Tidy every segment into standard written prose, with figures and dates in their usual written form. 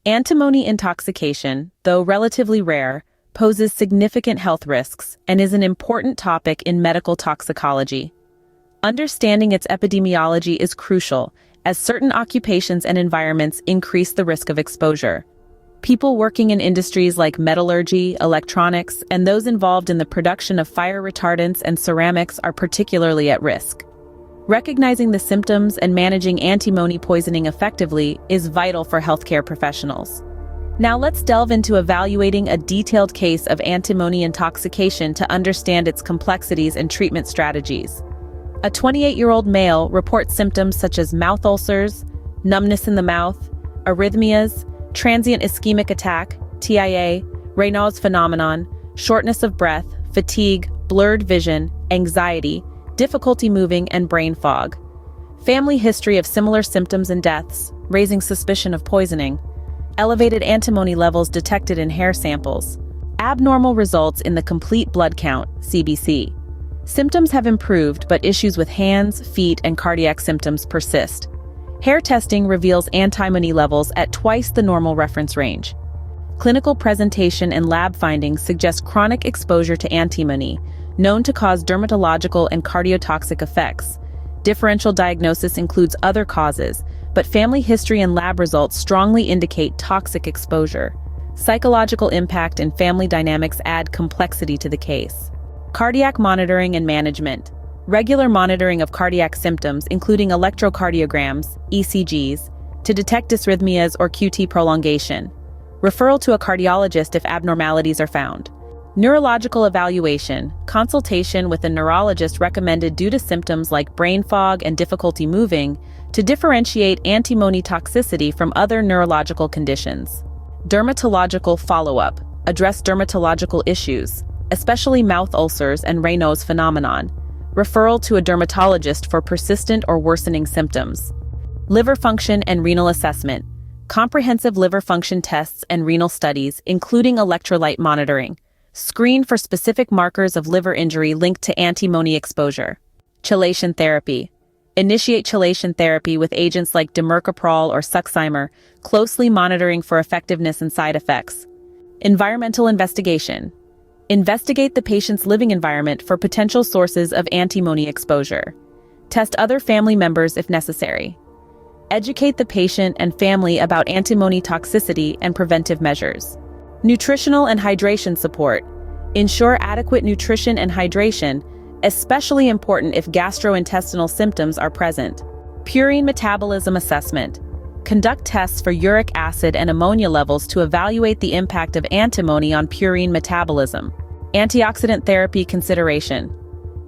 Antimony intoxication, though relatively rare, poses significant health risks and is an important topic in medical toxicology. Understanding its epidemiology is crucial, as certain occupations and environments increase the risk of exposure. People working in industries like metallurgy, electronics, and those involved in the production of fire retardants and ceramics are particularly at risk. Recognizing the symptoms and managing antimony poisoning effectively is vital for healthcare professionals. Now let's delve into evaluating a detailed case of antimony intoxication to understand its complexities and treatment strategies. A 28-year-old male reports symptoms such as mouth ulcers, numbness in the mouth, arrhythmias, transient ischemic attack, TIA, Raynaud's phenomenon, shortness of breath, fatigue, blurred vision, anxiety, difficulty moving, and brain fog. Family history of similar symptoms and deaths, raising suspicion of poisoning. Elevated antimony levels detected in hair samples. Abnormal results in the complete blood count, CBC. Symptoms have improved, but issues with hands, feet, and cardiac symptoms persist. Hair testing reveals antimony levels at twice the normal reference range. Clinical presentation and lab findings suggest chronic exposure to antimony, known to cause dermatological and cardiotoxic effects. Differential diagnosis includes other causes, but family history and lab results strongly indicate toxic exposure. Psychological impact and family dynamics add complexity to the case. Cardiac monitoring and management. Regular monitoring of cardiac symptoms, including electrocardiograms, ECGs, to detect dysrhythmias or QT prolongation. Referral to a cardiologist if abnormalities are found. Neurological evaluation, consultation with a neurologist recommended due to symptoms like brain fog and difficulty moving, to differentiate antimony toxicity from other neurological conditions. Dermatological follow-up, address dermatological issues, especially mouth ulcers and Raynaud's phenomenon. Referral to a dermatologist for persistent or worsening symptoms. Liver function and renal assessment, comprehensive liver function tests and renal studies, including electrolyte monitoring. Screen for specific markers of liver injury linked to antimony exposure. Chelation therapy. Initiate chelation therapy with agents like dimercaprol or Succimer, closely monitoring for effectiveness and side effects. Environmental investigation. Investigate the patient's living environment for potential sources of antimony exposure. Test other family members if necessary. Educate the patient and family about antimony toxicity and preventive measures. Nutritional and hydration support. Ensure adequate nutrition and hydration, especially important if gastrointestinal symptoms are present. Purine metabolism assessment. Conduct tests for uric acid and ammonia levels to evaluate the impact of antimony on purine metabolism. Antioxidant therapy consideration.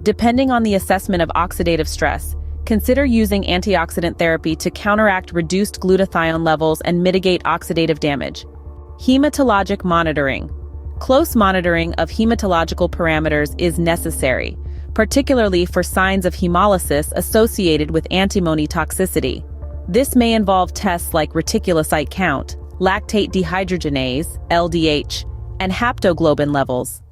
Depending on the assessment of oxidative stress, consider using antioxidant therapy to counteract reduced glutathione levels and mitigate oxidative damage. Hematologic monitoring. Close monitoring of hematological parameters is necessary, particularly for signs of hemolysis associated with antimony toxicity. This may involve tests like reticulocyte count, lactate dehydrogenase, LDH, and haptoglobin levels.